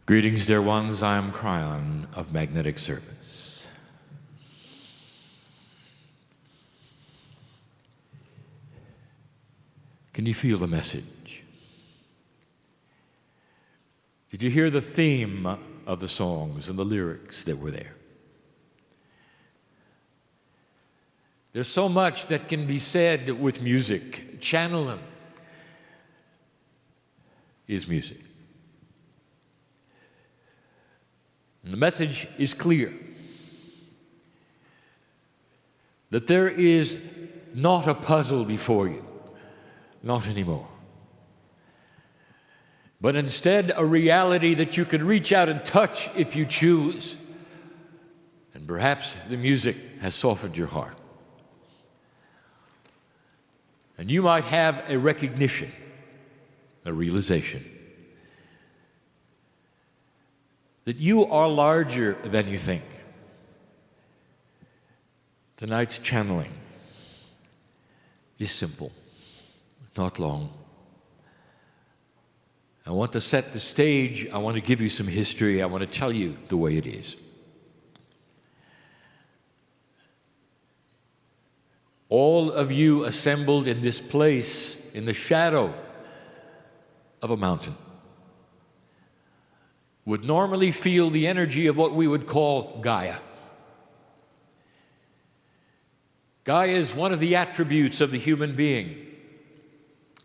Greetings, dear ones. I am Cryon of Magnetic Service. Can you feel the message? Did you hear the theme of the songs and the lyrics that were there? There's so much that can be said with music. Channeling is music. And the message is clear that there is not a puzzle before you, not anymore, but instead a reality that you can reach out and touch if you choose. And perhaps the music has softened your heart. And you might have a recognition, a realization that you are larger than you think. Tonight's channeling is simple, not long. I want to set the stage. I want to give you some history. I want to tell you the way it is. All of you assembled in this place in the shadow of a mountain would normally feel the energy of what we would call Gaia. Gaia is one of the attributes of the human being.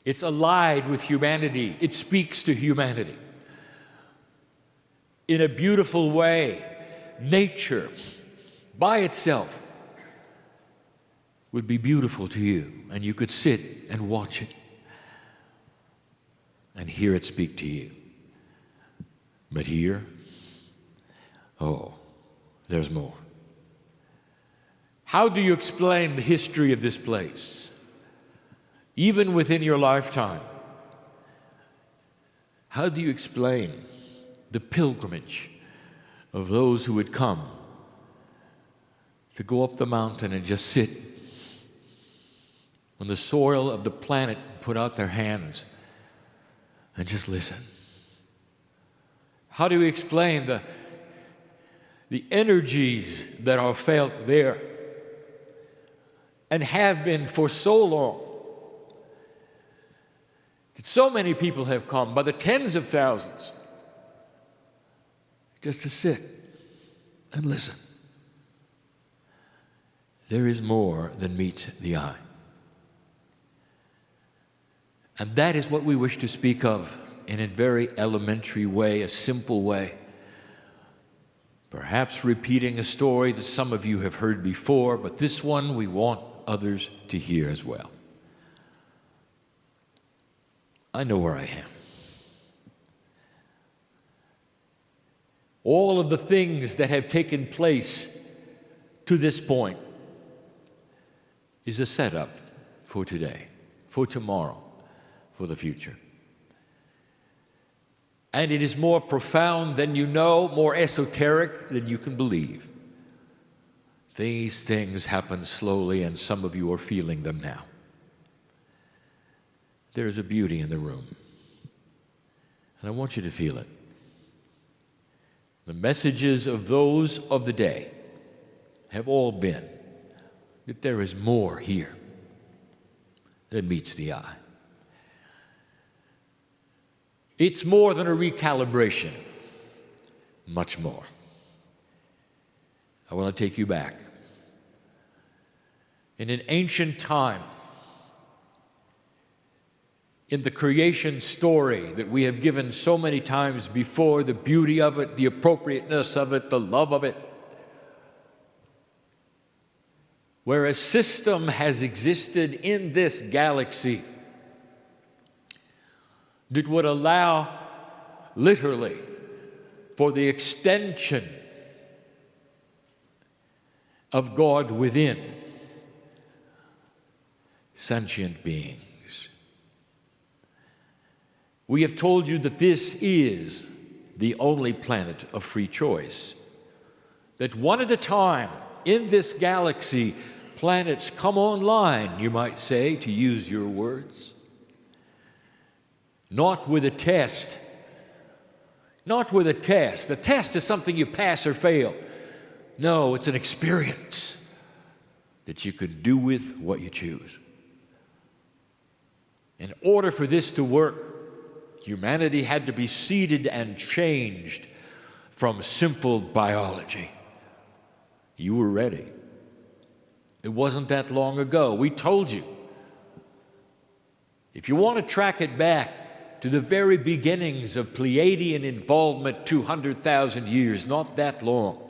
It's allied with humanity. It speaks to humanity. In a beautiful way, nature by itself would be beautiful to you, and you could sit and watch it and hear it speak to you. But here, oh, there's more. How do you explain the history of this place, even within your lifetime? How do you explain the pilgrimage of those who would come to go up the mountain and just sit on the soil of the planet and put out their hands and just listen? How do we explain the energies that are felt there and have been for so long? That so many people have come by the tens of thousands just to sit and listen. There is more than meets the eye. And that is what we wish to speak of in a very elementary way, a simple way. Perhaps repeating a story that some of you have heard before, but this one we want others to hear as well. I know where I am. All of the things that have taken place to this point is a setup for today, for tomorrow, for the future. And it is more profound than you know, more esoteric than you can believe. These things happen slowly, and some of you are feeling them now. There is a beauty in the room, and I want you to feel it. The messages of those of the day have all been that there is more here than meets the eye. It's more than a recalibration, much more. I want to take you back. In an ancient time, in the creation story that we have given so many times before, the beauty of it, the appropriateness of it, the love of it, where a system has existed in this galaxy that would allow, literally, for the extension of God within sentient beings. We have told you that this is the only planet of free choice, that one at a time in this galaxy, planets come online, you might say, to use your words, not with a test Not with a test. A test is something you pass or fail. No, it's an experience that you can do with what you choose. In order for this to work, humanity had to be seeded and changed from simple biology. You were ready. It wasn't that long ago. We told you. If you want to track it back to the very beginnings of Pleiadian involvement 200,000 years, not that long.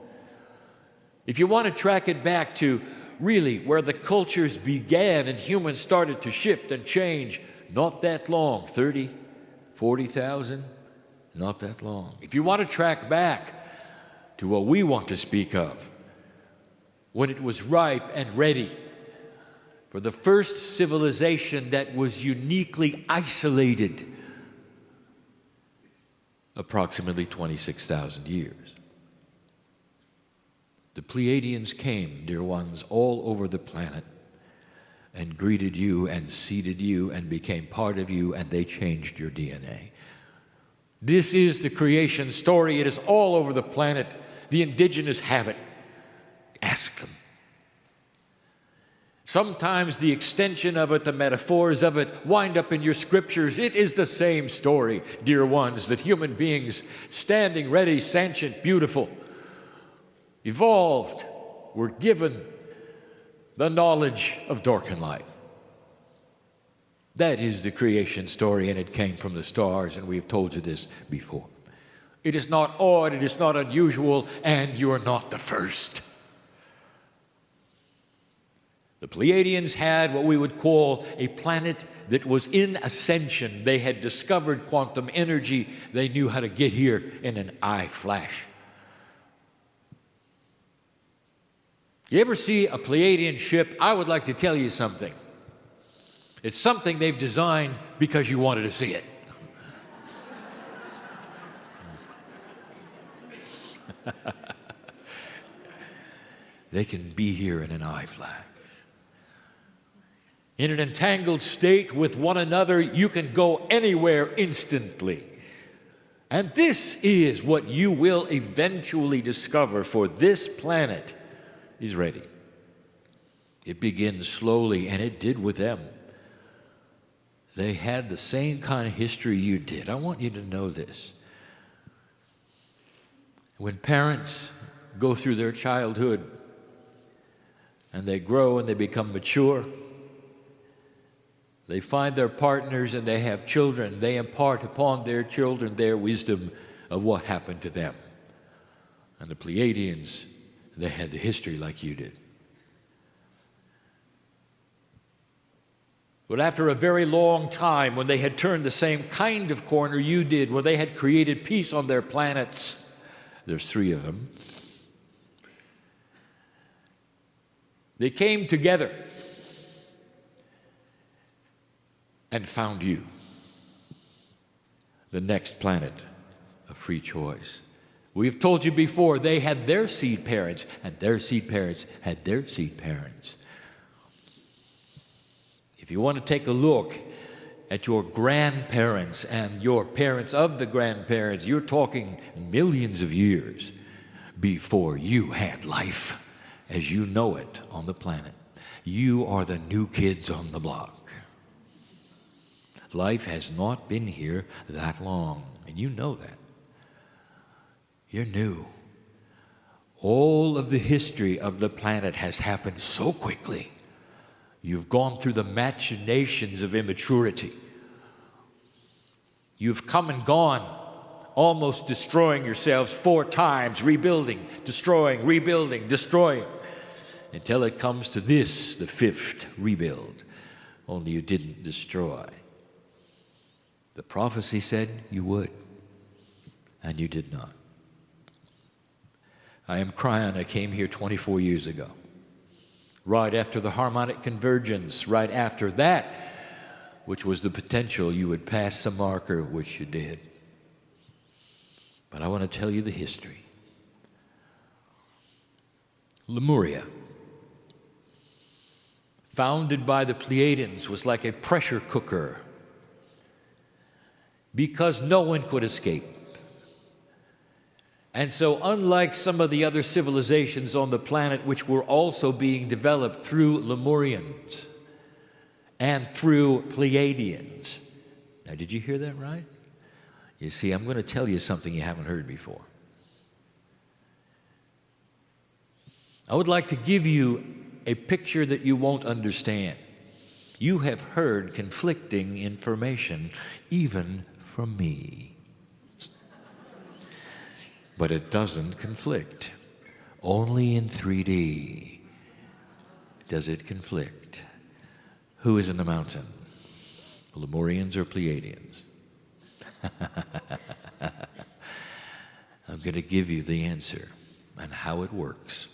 If you want to track it back to really where the cultures began and humans started to shift and change, not that long, 30, 40,000, not that long. If you want to track back to what we want to speak of, when it was ripe and ready for the first civilization that was uniquely isolated, approximately 26,000 years. The Pleiadians came, dear ones, all over the planet and greeted you and seeded you and became part of you, and they changed your DNA. This is the creation story. It is all over the planet. The indigenous have it. Ask them. Sometimes the extension of it, the metaphors of it, wind up in your scriptures. It is the same story, dear ones, that human beings, standing ready, sentient, beautiful, evolved, were given the knowledge of dark and light. That is the creation story, and it came from the stars, and we have told you this before. It is not odd, it is not unusual, and you are not the first. The Pleiadians had what we would call a planet that was in ascension. They had discovered quantum energy. They knew how to get here in an eye flash. You ever see a Pleiadian ship? I would like to tell you something. It's something they've designed because you wanted to see it. They can be here in an eye flash. In an entangled state with one another, you can go anywhere instantly. And this is what you will eventually discover, for this planet is ready. It begins slowly, and it did with them. They had the same kind of history you did. I want you to know this. When parents go through their childhood and they grow and they become mature, they find their partners and they have children. They impart upon their children their wisdom of what happened to them. And the Pleiadians, they had the history like you did. But after a very long time, when they had turned the same kind of corner you did, where they had created peace on their planets, there's 3 of them, they came together and found you, the next planet of free choice. We have told you before, they had their seed parents, and their seed parents had their seed parents. If you want to take a look at your grandparents and your parents of the grandparents, you're talking millions of years before you had life as you know it on the planet. You are the new kids on the block. Life has not been here that long, and you know that. You're new. All of the history of the planet has happened so quickly. You've gone through the machinations of immaturity. You've come and gone, almost destroying yourselves 4 times, rebuilding, destroying, rebuilding, destroying, until it comes to this, the 5th rebuild. Only you didn't destroy. The prophecy said you would, and you did not. I am Cryon. I came here 24 years ago, right after the harmonic convergence, right after that, which was the potential you would pass the marker, which you did. But I want to tell you the history. Lemuria, founded by the Pleiadians, was like a pressure cooker because no one could escape. And so, unlike some of the other civilizations on the planet, which were also being developed through Lemurians and through Pleiadians. Now, did you hear that right? You see, I'm going to tell you something you haven't heard before. I would like to give you a picture that you won't understand. You have heard conflicting information, even from me. But it doesn't conflict. Only in 3D does it conflict. Who is in the mountain? Lemurians or Pleiadians? I'm going to give you the answer and how it works.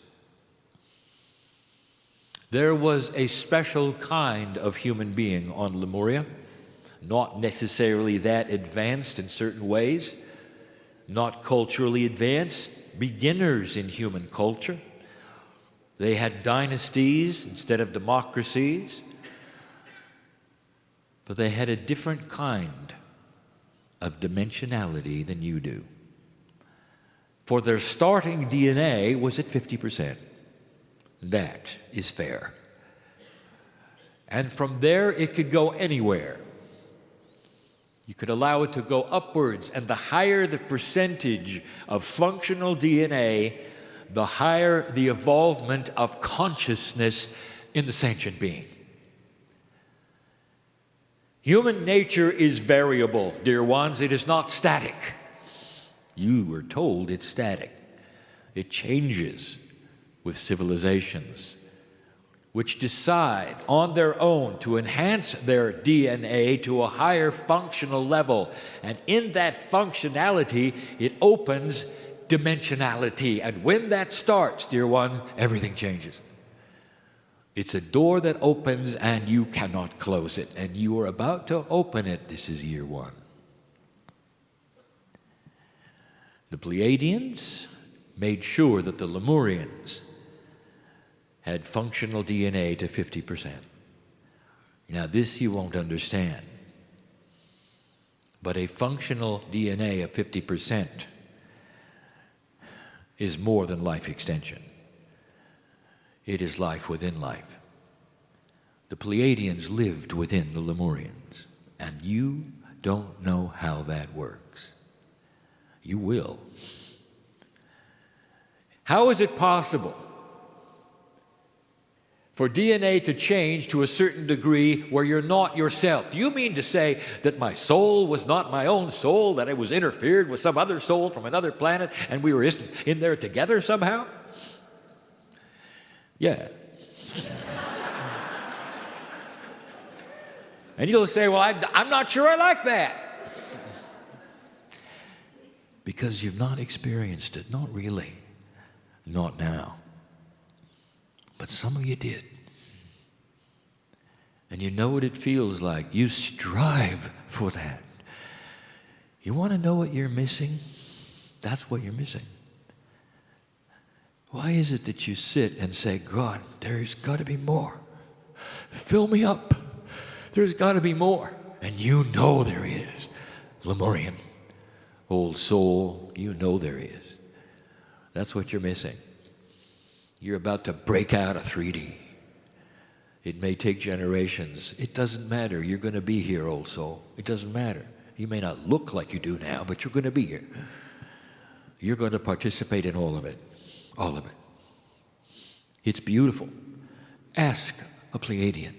There was a special kind of human being on Lemuria, not necessarily that advanced in certain ways, not culturally advanced, beginners in human culture. They had dynasties instead of democracies, but they had a different kind of dimensionality than you do. For their starting DNA was at 50%. That is fair. And from there, it could go anywhere. You could allow it to go upwards, and the higher the percentage of functional DNA, the higher the evolvement of consciousness in the sentient being. Human nature is variable, dear ones. It is not static. You were told it's static. It changes with civilizations, which decide on their own to enhance their DNA to a higher functional level. And in that functionality, it opens dimensionality. And when that starts, dear one, everything changes. It's a door that opens and you cannot close it. And you are about to open it. This is year one. The Pleiadians made sure that the Lemurians had functional DNA to 50%. Now, this you won't understand. But a functional DNA of 50% is more than life extension. It is life within life. The Pleiadians lived within the Lemurians, and you don't know how that works. You will. How is it possible for DNA to change to a certain degree where you're not yourself? Do you mean to say that my soul was not my own soul, that it was interfered with some other soul from another planet, and we were in there together somehow? Yeah. And you'll say, well, I'm not sure I like that. Because you've not experienced it. Not really. Not now. But some of you did. And you know what it feels like. You strive for that. You want to know what you're missing? That's what you're missing. Why is it that you sit and say, God, there's got to be more. Fill me up. There's got to be more. And you know there is. Lemurian, old soul, you know there is. That's what you're missing. You're about to break out of 3D. It may take generations. It doesn't matter. You're going to be here, old soul. It doesn't matter. You may not look like you do now, but you're going to be here. You're going to participate in all of it. All of it. It's beautiful. Ask a Pleiadian.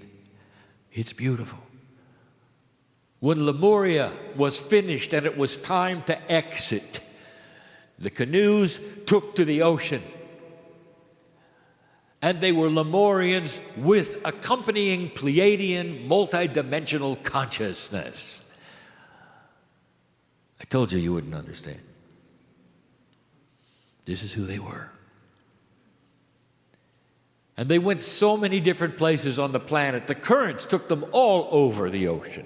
It's beautiful. When Lemuria was finished and it was time to exit, the canoes took to the ocean. And they were Lemurians with accompanying Pleiadian multidimensional consciousness. I told you wouldn't understand. This is who they were. And they went so many different places on the planet. The currents took them all over the ocean.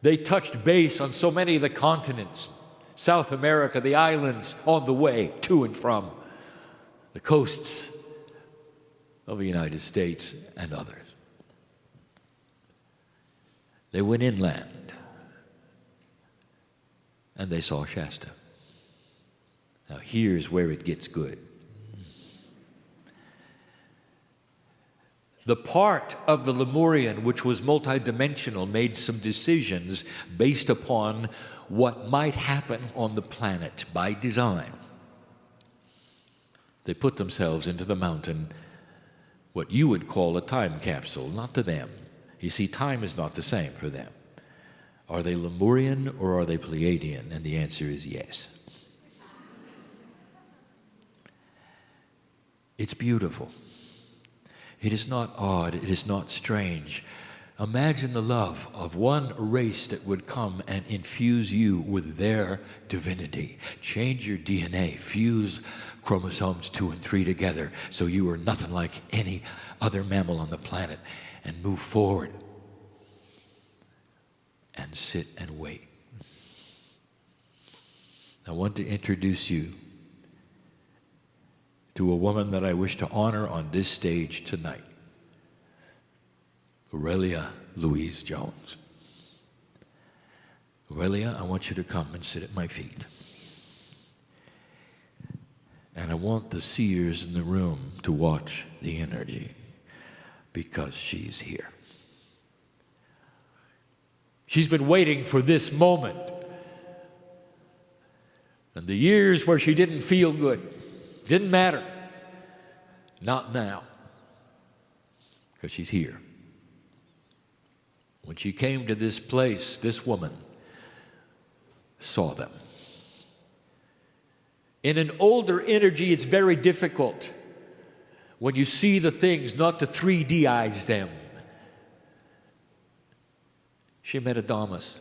They touched base on so many of the continents. South America, the islands on the way to and from. The coasts of the United States and others. They went inland and they saw Shasta. Now here's where it gets good. The part of the Lemurian which was multidimensional made some decisions based upon what might happen on the planet by design. They put themselves into the mountain, what you would call a time capsule, not to them. You see, time is not the same for them. Are they Lemurian or are they Pleiadian? And the answer is yes. It's beautiful. It is not odd. It is not strange. Imagine the love of one race that would come and infuse you with their divinity. Change your DNA, fuse chromosomes 2 and 3 together so you are nothing like any other mammal on the planet, and move forward and sit and wait. I want to introduce you to a woman that I wish to honor on this stage tonight. Aurelia Louise Jones. Aurelia, I want you to come and sit at my feet. And I want the seers in the room to watch the energy, because she's here. She's been waiting for this moment. And the years where she didn't feel good, didn't matter. Not now. Because she's here. When she came to this place, this woman saw them. In an older energy, it's very difficult when you see the things not to 3Dize them. She met Adamus.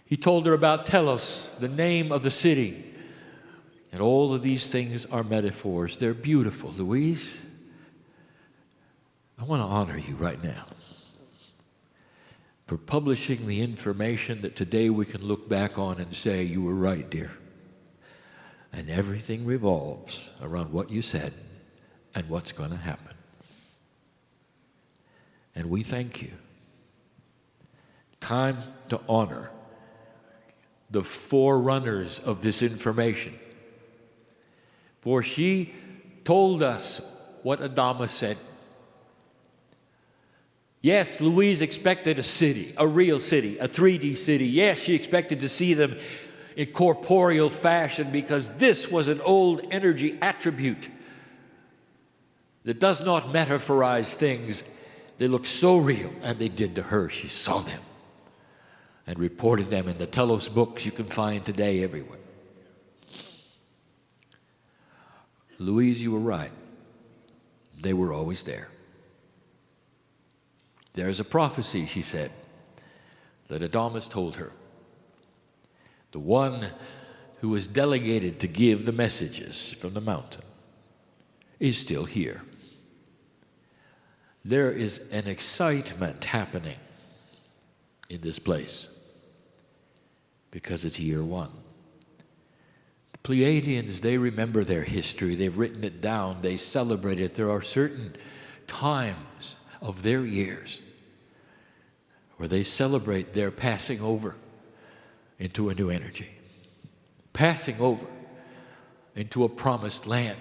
He told her about Telos, the name of the city. And all of these things are metaphors. They're beautiful. Louise, I want to honor you right now for publishing the information that today we can look back on and say, you were right, dear. And everything revolves around what you said and what's going to happen. And we thank you. Time to honor the forerunners of this information. For she told us what Adamus said. Yes, Louise expected a city, a real city, a 3D city. Yes, she expected to see them in corporeal fashion, because this was an old energy attribute that does not metaphorize things. They look so real, and they did to her. She saw them and reported them in the Telos books you can find today everywhere. Louise, you were right. They were always there. There's a prophecy, she said, that Adamus told her. The one who was delegated to give the messages from the mountain is still here. There is an excitement happening in this place because it's year one. The Pleiadians, they remember their history. They've written it down. They celebrate it. There are certain times of their years where they celebrate their passing over into a new energy, passing over into a promised land.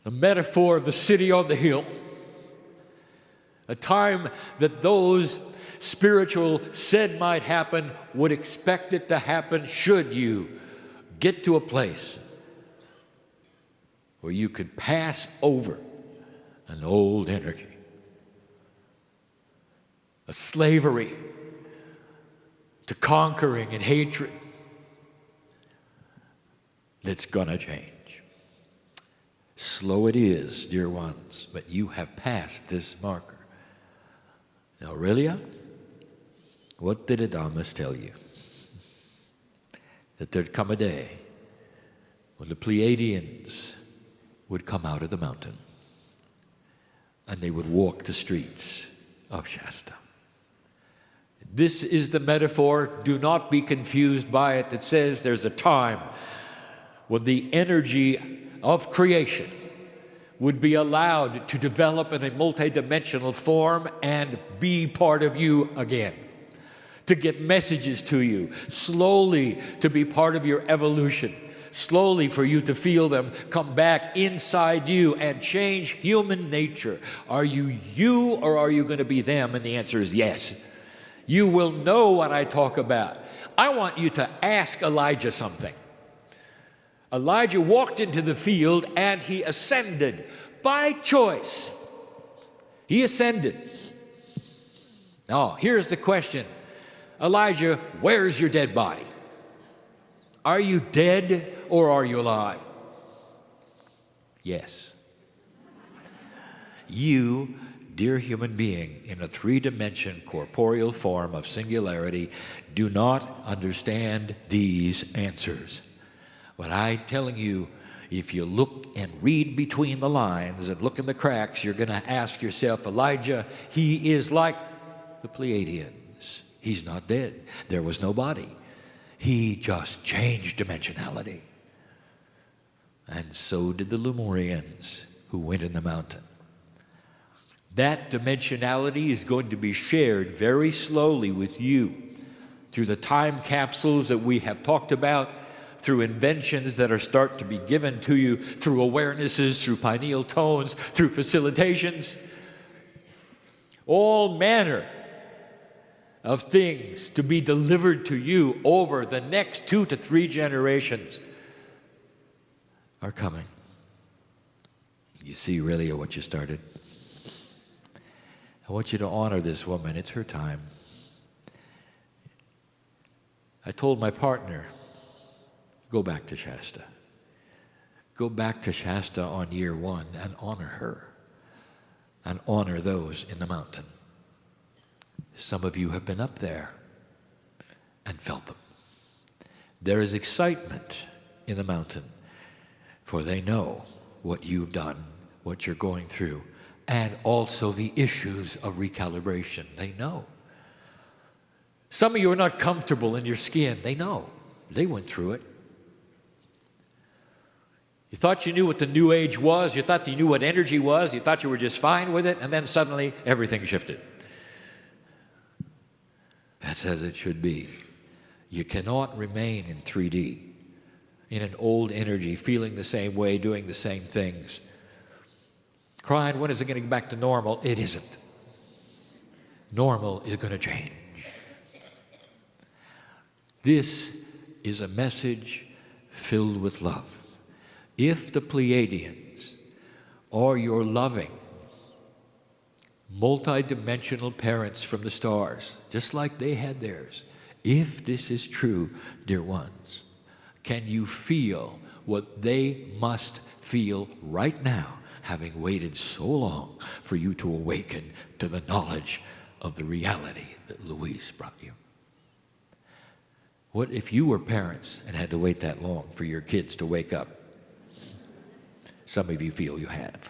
The metaphor of the city on the hill, a time that those spiritual said might happen, would expect it to happen should you get to a place where you could pass over an old energy, a slavery to conquering and hatred that's gonna change. Slow it is, dear ones, but you have passed this marker. Now, Aurelia, what did Adamus tell you? That there'd come a day when the Pleiadians would come out of the mountain and they would walk the streets of Shasta. This is the metaphor. Do not be confused by it. That says there's a time when the energy of creation would be allowed to develop in a multidimensional form and be part of you again. to get messages to you, slowly to be part of your evolution, slowly for you to feel them come back inside you and change human nature. Are you you or are you going to be them? And the answer is yes. You will know what I talk about. I want you to ask Elijah something. Elijah walked into the field and he ascended by choice. He ascended. Now, here's the question. Elijah, where's your dead body? Are you dead or are you alive? Yes. You, dear human being, in a three-dimension corporeal form of singularity, do not understand these answers. But I'm telling you, if you look and read between the lines and look in the cracks, you're going to ask yourself, Elijah, he is like the Pleiadians. He's not dead. There was no body. He just changed dimensionality. And so did the Lemurians who went in the mountain. That dimensionality is going to be shared very slowly with you through the time capsules that we have talked about, through inventions that are start to be given to you, through awarenesses, through pineal tones, through facilitations. All manner of things to be delivered to you over the next 2 to 3 generations are coming. You see really what you started. I want you to honor this woman. It's her time. I told my partner, go back to Shasta. Go back to Shasta on year 1 and honor her and honor those in the mountain. Some of you have been up there and felt them. There is excitement in the mountain, for they know what you've done, what you're going through, and also the issues of recalibration. They know. Some of you are not comfortable in your skin. They know. They went through it. You thought you knew what the New Age was. You thought you knew what energy was. You thought you were just fine with it, and then suddenly everything shifted. That's as it should be. You cannot remain in 3D, in an old energy, feeling the same way, doing the same things. Crying, when is it going to get back to normal? It isn't. Normal is going to change. This is a message filled with love. If the Pleiadians are your loving, multi-dimensional parents from the stars, just like they had theirs, if this is true, dear ones, can you feel what they must feel right now, having waited so long for you to awaken to the knowledge of the reality that Louise brought you? What if you were parents and had to wait that long for your kids to wake up? Some of you feel you have.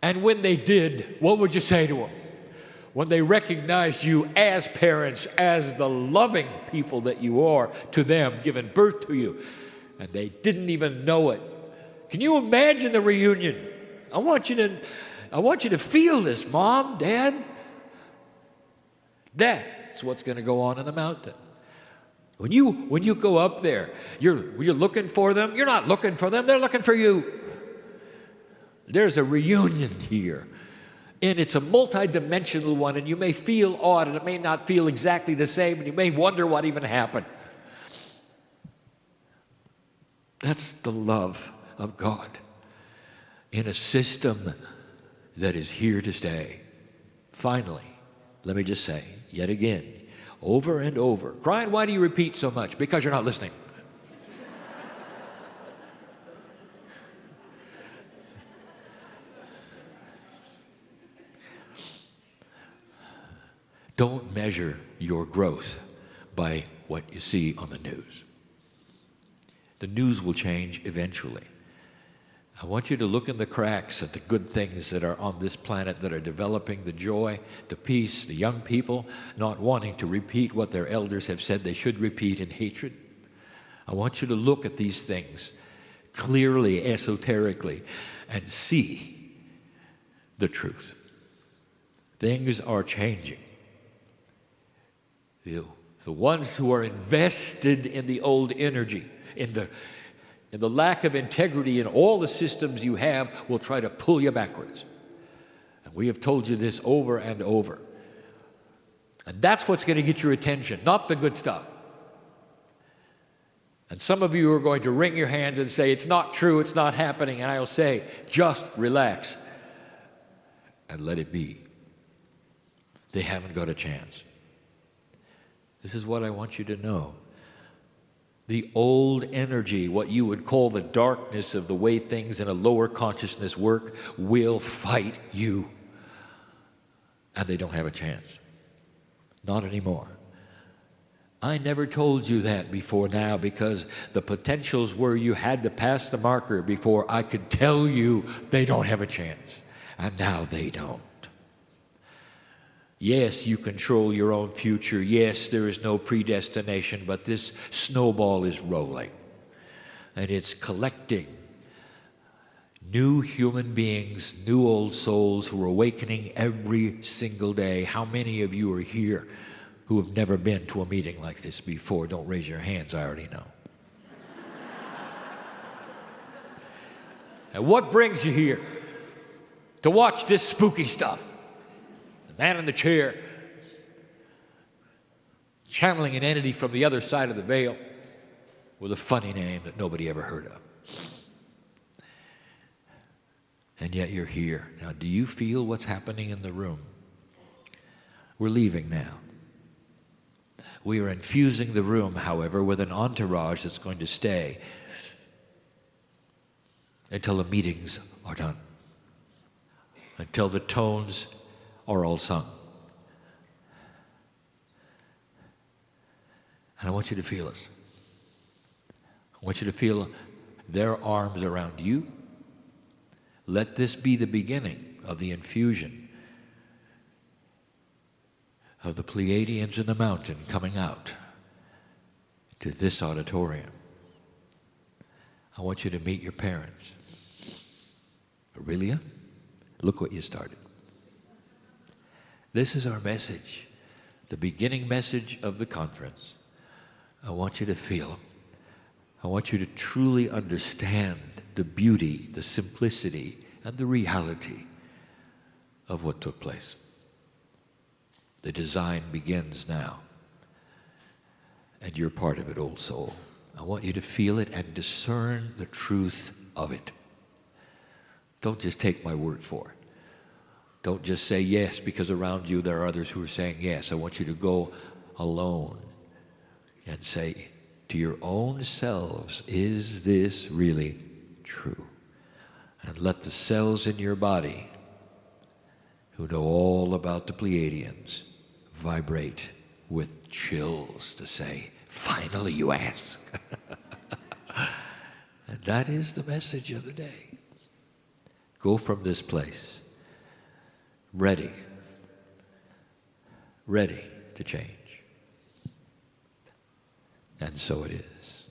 And when they did, what would you say to them? When they recognized you as parents, as the loving people that you are to them, giving birth to you, and they didn't even know it. Can you imagine the reunion? I want you to feel this, Mom, Dad. That's what's going to go on in the mountain. When you go up there, you're looking for them. You're not looking for them. They're looking for you. There's a reunion here. And it's a multi-dimensional one, and you may feel odd, and it may not feel exactly the same, and you may wonder what even happened. That's the love of God in a system that is here to stay. Finally, let me just say, yet again, over and over. Brian, why do you repeat so much? Because you're not listening. Don't measure your growth by what you see on the news. The news will change eventually. I want you to look in the cracks at the good things that are on this planet that are developing, the joy, the peace, the young people not wanting to repeat what their elders have said they should repeat in hatred. I want you to look at these things clearly, esoterically, and see the truth. Things are changing. The ones who are invested in the old energy, in the lack of integrity in all the systems you have, will try to pull you backwards. And we have told you this over and over. And that's what's going to get your attention, not the good stuff. And some of you are going to wring your hands and say, it's not true, it's not happening. And I'll say, just relax and let it be. They haven't got a chance. This is what I want you to know. The old energy, what you would call the darkness of the way things in a lower consciousness work, will fight you. And they don't have a chance. Not anymore. I never told you that before now because the potentials were you had to pass the marker before I could tell you they don't have a chance. And now they don't. Yes, you control your own future. Yes, there is no predestination, but this snowball is rolling. And it's collecting new human beings, new old souls who are awakening every single day. How many of you are here who have never been to a meeting like this before? Don't raise your hands, I already know. And what brings you here? To watch this spooky stuff. The man in the chair, channeling an entity from the other side of the veil with a funny name that nobody ever heard of. And yet you're here. Now, do you feel what's happening in the room? We're leaving now. We are infusing the room, however, with an entourage that's going to stay until the meetings are done, until the tones are all sung. And I want you to feel us. I want you to feel their arms around you. Let this be the beginning of the infusion of the Pleiadians in the mountain coming out to this auditorium. I want you to meet your parents. Aurelia, look what you started. This is our message, the beginning message of the conference. I want you to feel, I want you to truly understand the beauty, the simplicity, and the reality of what took place. The design begins now, and you're part of it, old soul. I want you to feel it and discern the truth of it. Don't just take my word for it. Don't just say yes because around you there are others who are saying yes. I want you to go alone and say to your own selves, is this really true? And let the cells in your body who know all about the Pleiadians vibrate with chills to say, finally you ask. And that is the message of the day. Go from this place ready to change. And so it is.